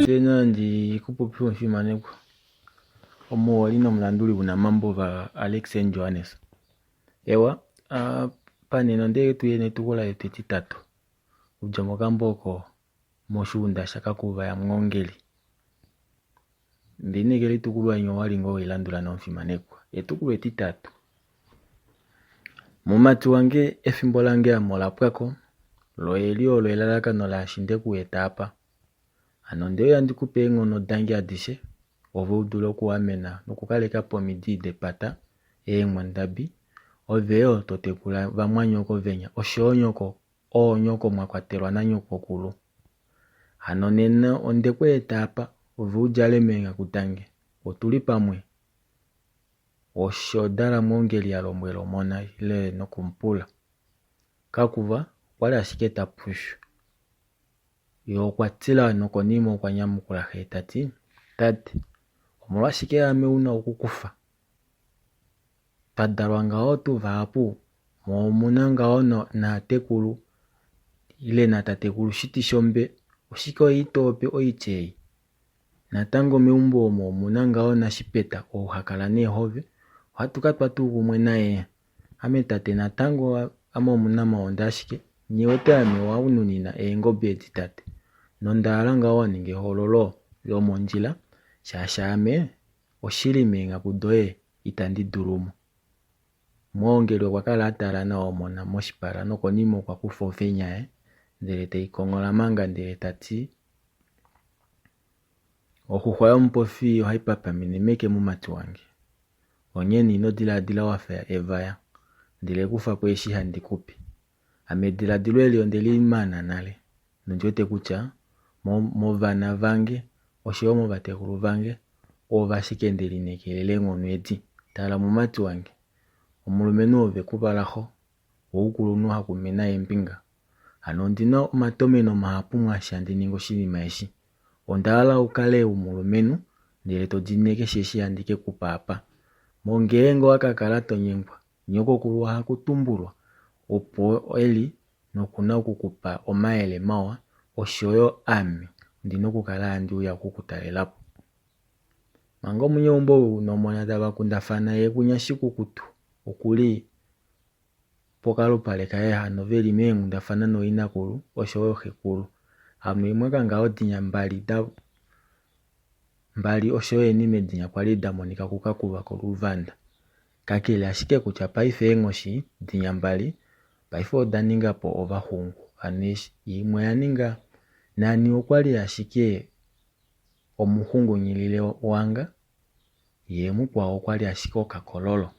Tena ndi kupopiwa mfimanekwa omo walina mlanduli una mambo va Alex and Johannes ewa paneno ndege tuyene tukola eteti tatu ujomo kamboko moshunda shakakuva ya mngongeli ndinegeli tukulwa nyo walingo ilandula no mfimanekwa etukulu etitatu mumati wange efimbo lange amola pwako loelio loelalaka no la shinde kuetapa ano ndeyo yandikupe ngono dangi adishe ovo udulo kuamena nokukaleka pomidi de pata mwandabi oveo totekula vamwanyoko venya oshonyoko onyoko mwakwatelwa na nyoko kulu ano nena ondekwe etapa ovo ujale menga kutange otuli pamwe oshodala mwongeli ya lombwelo mona ile nokumpula kakuva wala shiketa pushu yo kwatila nokonimo kwa nyamukula hetati tati omolwa shike ameuna okukufa padalwanga otu vapu momunanga ono na tekulu ile na tatekulu shiti shombe oshiko itope oichei natango meumbo omo munanga ona shipeta ohakala ne hove watuka twatu gumwe naye ametate natango amo munama ondashike nyeota amewa ununina engobe etitate nondalanga waninge hololo yo monjila shashame oshilimenga kudoe itandi durumo mwongelo kwakala atala na omona moshipala nokonimo kwa kufofenya ndele teikongola manga ndele tati okuhwa mpofi haipapa minemeke mumati wange onyeni no dila wafa ya evaya ndile kufa kweshi handikupi amedila dilweli ondeli mana nale njote kucha movana vange oshiyomo batekulu vange ovashikendeli nekelele ngono eti tala mumati wange omulumenu ove kubalaho wokulunu hakumena empinga ano ndina omatomeno mahapu mwashandi ningo shinima eshi ondala ukale umulumenu ndele todineke sheshi andike kupapa mongengo akakala tonyengwa nyoko kulwa hakutumbulwa opo eli nokuna okukupa omaele mawa oshoyo ami ndino kukala andi uya kukutalelapo mango munyombo nomona tabakundafana yekunya shikukutu okuli pokalo paleka hano veli mengundafana no inakulu oshoyo hekulu amwe mweka ngao dinya mbali oshoyo enime dinya kwali damonika kukakuva koluvanda kakele ashike kucha paife engoshi dinya mbali paife odaninga po ovahungu aneshi imwe yaninga nani okwali ashike omuhungu nyilile wanga yemu kwa okwali ashike okakololo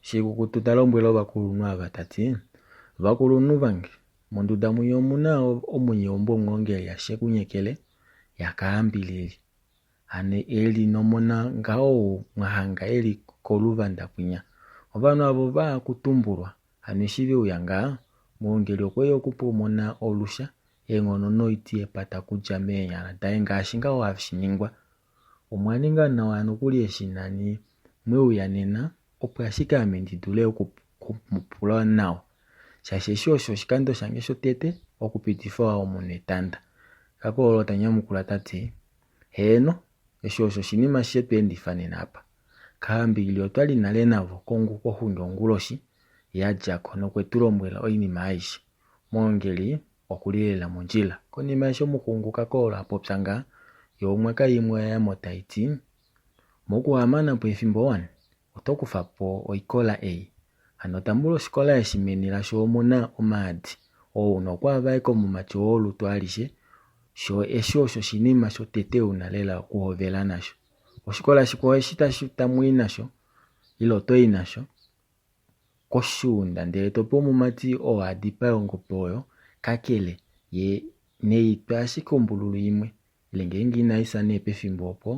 shikukutu talombwelo bakulunu abatati bakulunu bange monduda muyo muna omunyombo mwongeli yashekunyekele yakaambilili ane eli nomona ngao mwahanga eli koluvanda kunya obanu abo ba kutumbulwa anishivi uyanga mwongeli okweyo kupumona olusha engono noiti epata kuja menya daenga ashinga wafshiningwa omwaninga na wanu kuli eshinani mwe uyanena opwashika amendidule okumupula nawo shashesho shikando shange shotete okupitifa omunetanda kakolo tanyamukula tati heno esho shinima shetu endifane apa kaambili otwali nale navo kongu kohunga nguloshi yajako nokwetulombwela oinima aishi mwongeli okulilela monjila konima esho mukungu kakolo apopsanga yomweka imwe ya motaiti mokuhamana po efimbo wane otokufapo oikola ano tambulo shikola eshimenila sho omuna omaadi nokwava eko mumati olutu alishe sho esho shinima shotete unalela okuhovela nasho oshikola shikwawe shitamwi nasho ilo toyi nasho koshunda ndele topo mumati oadipa yongope oyo kakele ye neitwa ashike ombululu imwe ngenge inaisa pethimbo opo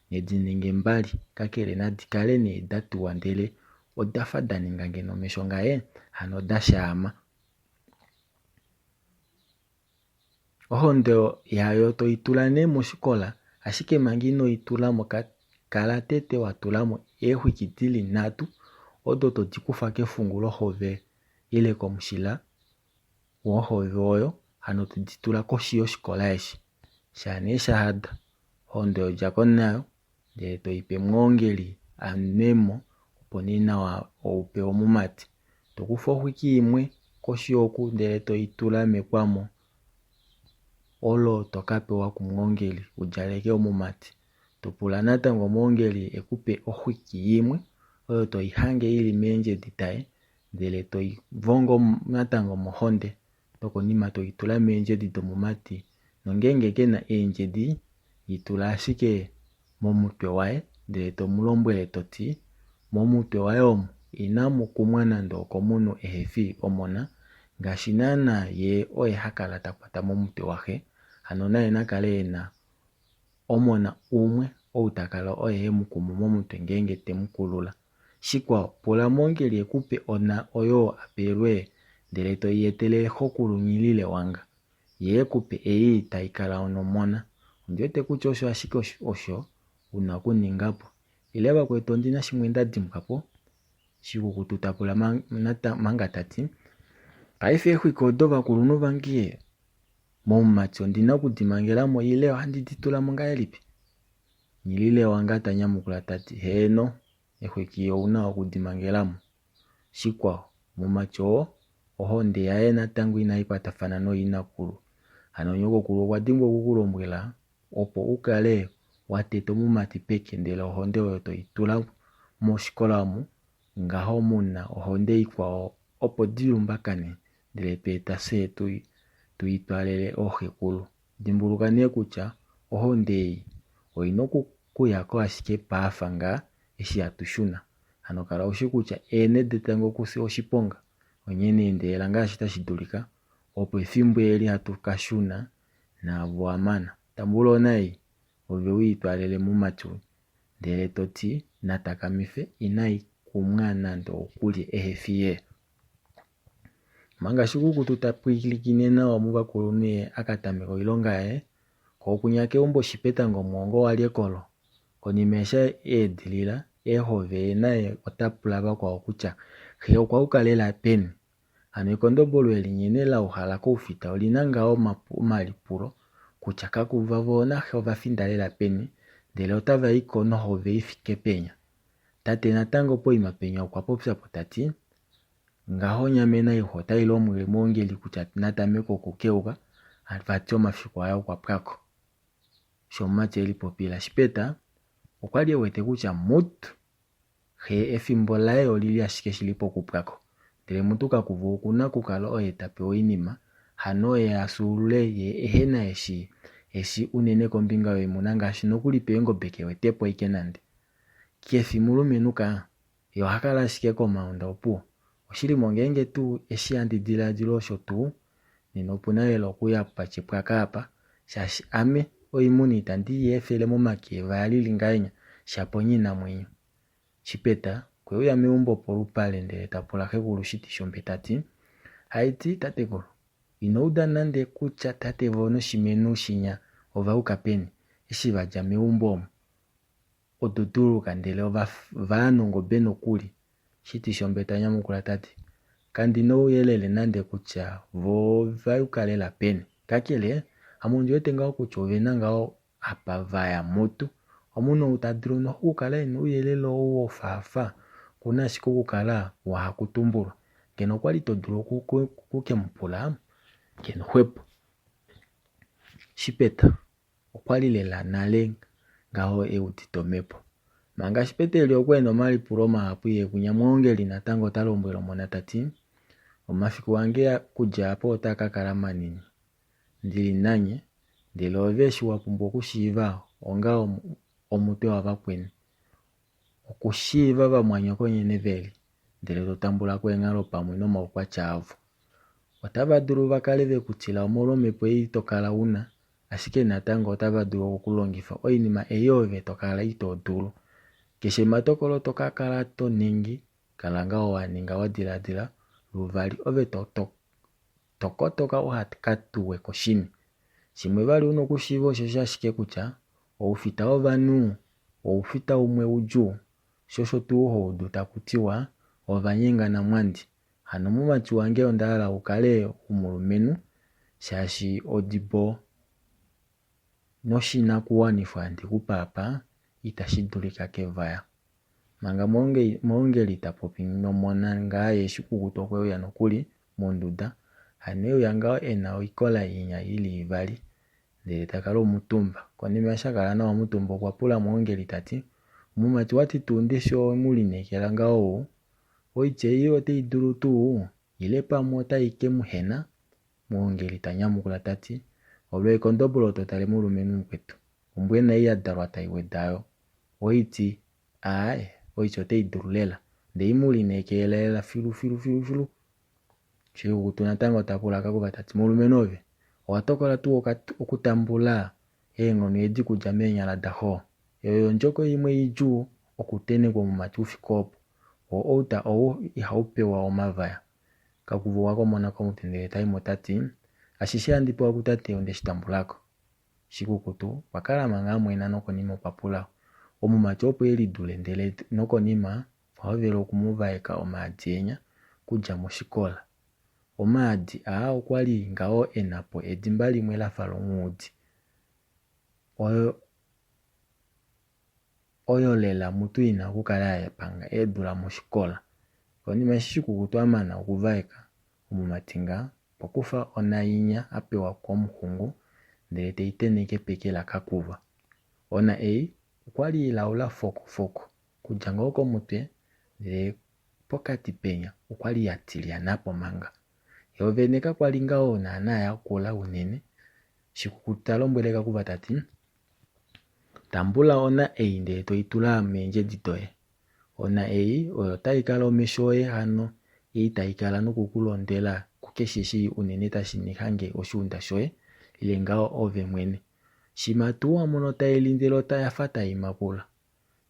nedininge mbali kakele nadikale datuwa ndele odafa daninga ngeno mesho ngaye ano dashaama. Ohondo yayo toyi tula moshikola, ashike manga inoyi tulamo kala tete watulamo eehwiki dili 3 odo todi kufa kefungulo hove ile komushila wohove oyo, ano todi tula koshi yoshikola eshi. Shaa shahada ohondo odyako nayo ndele toyipe mwongeli anwemo opo nawa oupe omumati. Tokufa ohwiki yimwe koshi yoku ndele toyi tula mekwamo olo tokapewa kumwongeli wudyaleke omumati. Topula natango omwongeli ekupe ohwiki yimwe oyo toyi hange yili meendjedi taye ndele toyi vongo natango mohonde nokonima toyi tula meendjedi domumati, nongenge kena eendjedi yitula ashike momutwe waye ndele tomulombwele toti momutwe waye omo inamu kumwa nande okomunhu ehefi omona, ngaashi naana ye oye hakala takwata momutwe wahe, ano naye nakale ena omona umwe ou takala oye hemukumu momutwe ngenge temukulula. Shikwawo pula mwongeli ekupe ona oyo apelwe ndele toyi etele hokulunyilile wanga ye ekupe eyi tayi kala onomona. Ondiwete kutya osho ashike osho wuna okuningapo. Ile bakwetu ondina shimwe ndadhimbwapo shikuku tutapula manga tati paife ehwiki odo bakulunhu vange momumati ondina okudimangelamo ile ohandi ditulamo ngahelipi. Nyilile wanga tanyamukula tati heno ehwiki owuna okudimangelamo. Shikwawo mumati ohonde yaye natango inayi kwatafana noyinakulu. Ano nyokokulu okwa dhimbwa okukulombwela opo ukale wateta omumati peke ndele ohonde oyo toyi tula moshikola mu ngaho muna ohonde ikwawo opo dilumbakane ndele tweeta se tuyi twalele oohekulu. Dhimbuluka kutya ohonde eyi oyina okuyako ashike paafa ngaa eshi hatushuna. Ano kala ushi kutya ene detango kuse oshiponga onyene endelela ngaashi tashi dulika opo ethimbo eli hatu kashuna naavo wamana. Tambula nayi ove wiitwalele mumati ndele toti natakamife inayi kumwa nande okuli ehefi ye. Manga shikuku tutapwilikine nawa mubakulunhu ye akatameka oilonga yaye, ko okunya keumbo shipetango omwongo wali ekolo, konima esha eedilila ehove naye otapula bakwawo kutya he okwaukalela peni. Ano ekondombolo elinene lauhala koufita olina ngaa omalipulo kutya kakuvavo nahe ovafindalela peni ndele otavayiko nohove yithike penya. Tate natango poima penya okwa popyapo tati ngaho nyamena iho otayi lombwele mwongeli kutya natameke okukeuka vati omafiku aye okwapwako. Sho omumati eli popila shipeta okwali ewete kutya mutu he ethimbo laye olili ashike shili pokupwako, ndele mutu kakuva okuna kukala oye tapewa iinima hano oye asuulule ye ehena eshi unene kombinga yoimuna ngaashi nokuli peengombe kewetepo ike nande. Kethi mulumenhu ye ohakala ashike komaunda opuwo. Oshilimo ngenge tu eshi handi dhiladhila osho tuu nena opuna lela okuya patshipwaka apa, shaashi ame oimuna itandi yeethele momake vaalili ngahenya shapo nyinamwenyo. Shipeta kweuya meumbo polupale ndele tapula hekulu shiti shombe tati haiti tatekulu inouda nande kutya tatevo noshimenhu shinya ovauka peni eshi vadja meumbo omo oduduluka ndele vaanongobe nokuli. Shiti shombe tanyamukula tati kandina uuyelele nande kutya vo vayuka lela peni, kakele ame ondiwete ngao kutya ovena ngao apa vaya mutu. Omunhu tadulu okukala ena uuyelele wofaafa kuna ashike okukala wahakutumbulwa. Ngeno okwali todulu okukemupula ngeno hwepo. Shipeta okwali lela nale ngaho eudite omepo. Manga shipeta eli okweenda omalipulo mahapu ye kunya mwongeli natango otalombwele omona tati omafiku gange kudja apa otaka kala manini ndili nanye ndele ove eshi wapumbwa okushiiva onga omutwe wavakweni. Okushiiva vamwanyoko nyene veli ndele totambulako eenghalo pamwe nomaukwatya avo. otavadulu vakaleve kutila omolwa omepo ei tokala una, ashike natango otavadulu okulongifa oinima eyi ove tokala itodulu. Keshe mpa tokolo tokakala toningi, kala ngao waninga wadiladhila luvali ove tokotoka uhakatuwe koshini. Shimwe vali una okushiiva osho shashike kutya oufita ovanhu oufita umwe udjuu, shosho tuu houdu takutiwa ovanyengana mwandi. Hano mumati wange ondahala ukale umulumenhu shaashi odibo noshinakuwanifwa ndikupa apa itashidulika kevaya. Manga moongeli tapopi nomona ngaye shikukutu okweuya nokuli mondunda, haneuya ngao ena oikola inya ili ivali ndele takala omutumba. Konima shakala nawa mutumba okwapula moongeli tati, mumati wati tunde sho mulinekela ngao oitshei oteidulu tuu ile pamwe otaike muhena. Moongeli tanyamukula tati, olwe kondomboloto tale mulumenhu mukwetu, ombwena iyadalwa taiwedayo. Oiti oitshi oteidulu lela ndei mulinekelela filu. Shikukutu natango tapula kakuva tati, mulumenhu ove owatokola tuu okutambula eeng'ono edi kudja meenyala daho. Oyo ndjoko yimwe idjuu okutenekwa mumati ufike opo. Outa ihaupewa omavaya. Kakuva wakomona komuti ndele taimo tati, ashishi andipewa kutate ondeshitambulako. Shikukutu wakala manga mwena nokonima opapula omumati opo elidule ndele nokonima waovela okumuvaeka omaadi enya kudja moshikola. Omaadi okwali ngao enapo edimba limwe lafa lomwudi. Oyo lela mutu ina okukala yapanga edula moshikola. Konima shikukutu amana okuvaeka omumati nga pokufa ona inya apewa komuhungu ndele teiteneke peke la kakuva. Ona okwali ilaula foko kudja ngao komutwe ndele pokati penya okwali yatilya napo manga. Yovene kakwali ngao naana yakula unene. Shikukutu talombwele kakuva tati, tambula ona ndele toitula meendjedi doye. Ona oyo taikala omesho oye hano taikala nokukulondela kukesheshi unene tashinihange oshuunda shoye ile ngao ove mwene. Shima tuu wamono tailindele otayafa taimakula,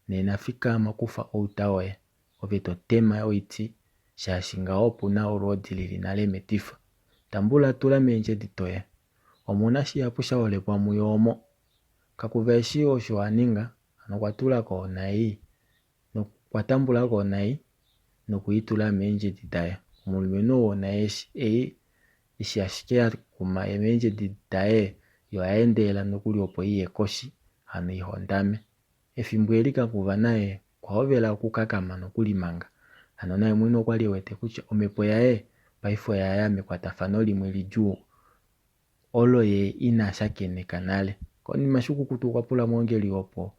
nena fikama kufa outa oye ove totema oitshi shaashi ngao opuna oluodi lili nale metifa. Tambula tula meendjedi doye, omuna shihapu shaolepwa muyo omo. Kakuva eshi osho waninga, ano kwatulako kwatambulako onai nokuitula meendjedi daye. Omulumenhu ona eshi ashike yakuma meendjedi daye yo oyaendelela nokuli opo yiye koshi, ano ihondame. Ethimbo eli kakuva naye kwaovela okukakama nokuli manga. Ano naye mwene okwali ewete kutya omepo yaye paife oyaya mekwatathano limwe lidjuu olo ye inashakeneka nale. Konima shikukutu okwapula moongeli opo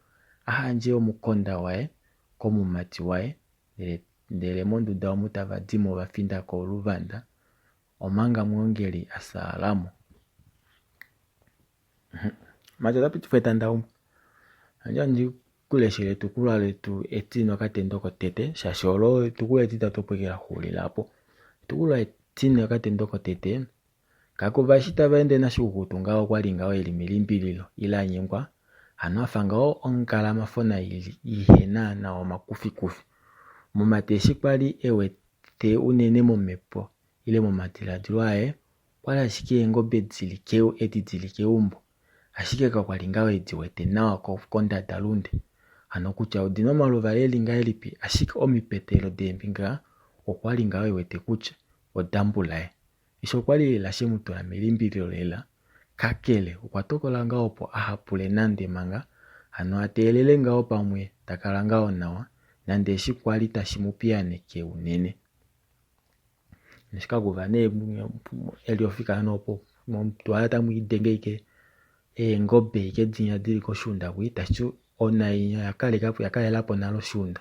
ahandje omukonda waye komumati waye ndele mondunda omu tavadimo vafindako oluvanda omanga moongeli asaalamo. Mati otapiti fwetanda anja ndikuleshele tukula letu etino katendo kotete shaashi olo tukula etita topwekela hulilapo. Tukula etino katendo kotete kakuva eshi tavaende nashikukutu ngao kwali ngao eli melimbililo ila nyengwa hano afa ngao onkalamafona ihena na omakufikufi. Mumati eshi kwali ewete unene momepo ile momatiladhilo aye kwali ashike eengobe dili keumbo, ashike kakwali ngao ediwete nawa kondanda lunde. Hano kutya odina omaluvalo eli nga elipi, ashike omipetelo deembinga okwali ngao ewete kutya odambulaye. Isho kwali lela shemutula melimbililo lela, kakele okwatokola ngao opo ahapule nande manga, hano ateelele ngao pamwe takala ngao nawa nande eshi kwali tashimupiyaneke unene. Nishikakuva eli ofika hano opo tuwala tamuidenge ike eengobe ike dinya dili koshuunda kwi tashi ona inya yakalelapo nalo shuunda.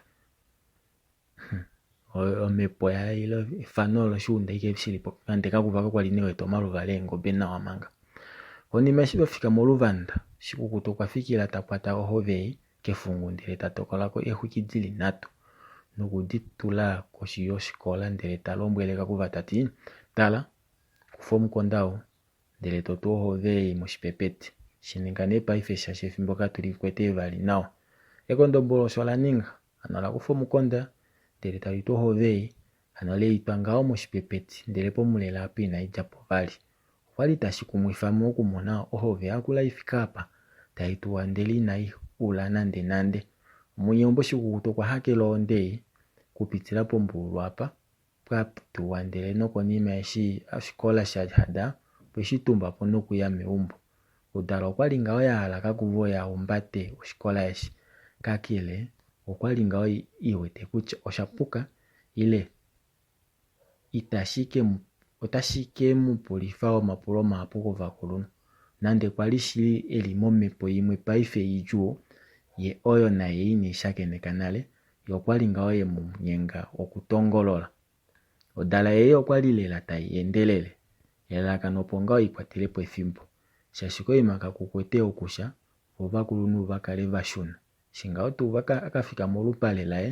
Omepo ya ilo efano loshuunda ike shilipo nande kakuva kakwali newete omaluvalo eengobe nawa manga. Konima eshi bafika moluvanda shikukutu okwafikila takwata ohove kefungu ndele tatokolako ehwiki dili 3 nokuditula koshi yoshikola ndele talombwele kakuva tati, tala kufomu kondao ndele toto hove moshipepete shininga nepaife shashe fimboka tuli kwete vali nawo ekondombolo shola ninga anola kufomu konda ndele tali to hove anole ipangao moshipepete ndele pomulela apina ijapo vali wali tashikumwifamo okumona ohove akula ifikapa taituwa ndeli nai ula nande munyombo shikukuto kwa hakelo onde kupitila pombulu apa pwatuwa ndele noko nima eshi ashikola shahada pweshitumba po nokuya meumbo udala okwali ngao yahala kakuvo ya umbate oshikola eshi kakile okwali ngao iwete kutya oshapuka ile otashike mupulifa omapulo mapu kuvakulunhu nande kwali shili eli momepo yimwe paife ijuo ye oyo naye inishakeneka nale yokwali ngao ye munyenga okutongolola odala yeye okwali lela tayi endelele elakano opo ngao ikwatilepo ethimbo shashiko imaka kukwete okusha ovakulunhu vakale vashuna shingao tu akafika molupale laye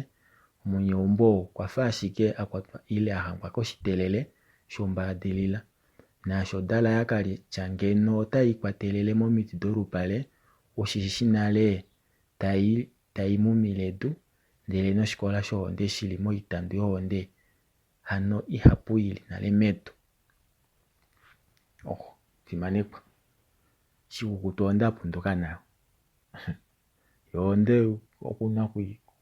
munyombo kwafa ashike akwatwa ile ahangwa koshitelele shombadilila nasho dala yakali changeno tayi kwatelele momiti dolupale oshishinale tayi mumiledu ndele noshikola shohonde shili moitandu yohonde hano ihapu ili nale metu timanekwa shikukutu onde apunduka nayo yonde okuna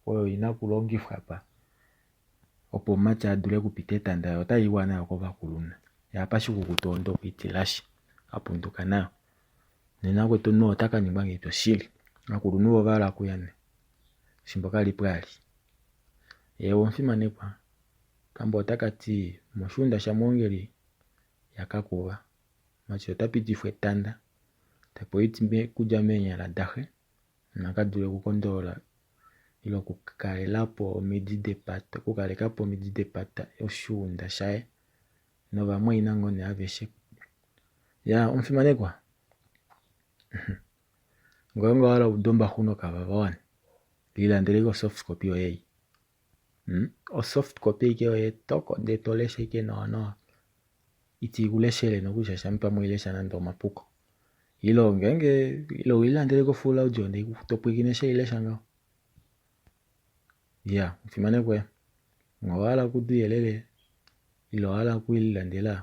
oyo inakulongifwa pa opo macha adule kupita etanda yotayi iwana yoko vakulunhu yapa shikukutu onde okwiitilashi apunduka nayo nena kwetu no otaka ningwa ngeito shili akulunhu ovala kuyane shimboka lipwali yewo mfimanekwa kamba otakati moshunda shamongeli yakakuva machi otapitifwa etanda tapo iti kuja menyala dahe nakadule kukondola ilo kukalelapo omidi depata oshunda shaye novamwe inango ne aveshe ya mfimanekwa ngongo wala udomba huno kavava wane lilandeleko soft copy oyei o soft copy ike oye toko de tolesha ike nawa iti kuleshele nokusha shampa mwilesha nando mapuko ilo ngenge ilo ilandeleko full audio ndi kutopwikinesha ilesha ngao ya mfimanekwe ngawala kuduyelele ilo wala kuilandela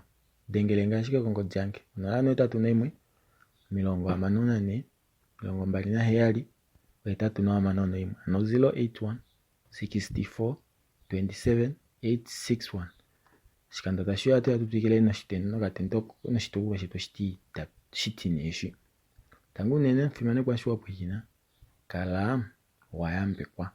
dengele ngashike kongo janke nalano 3 24 27 ano 081 64 27 861 shikanda tashiyo ate atupikile noshitendo katento noshitukuwa shetu shitineshi tangu nene mfimanekwa shiwa pwikina kala wayambekwa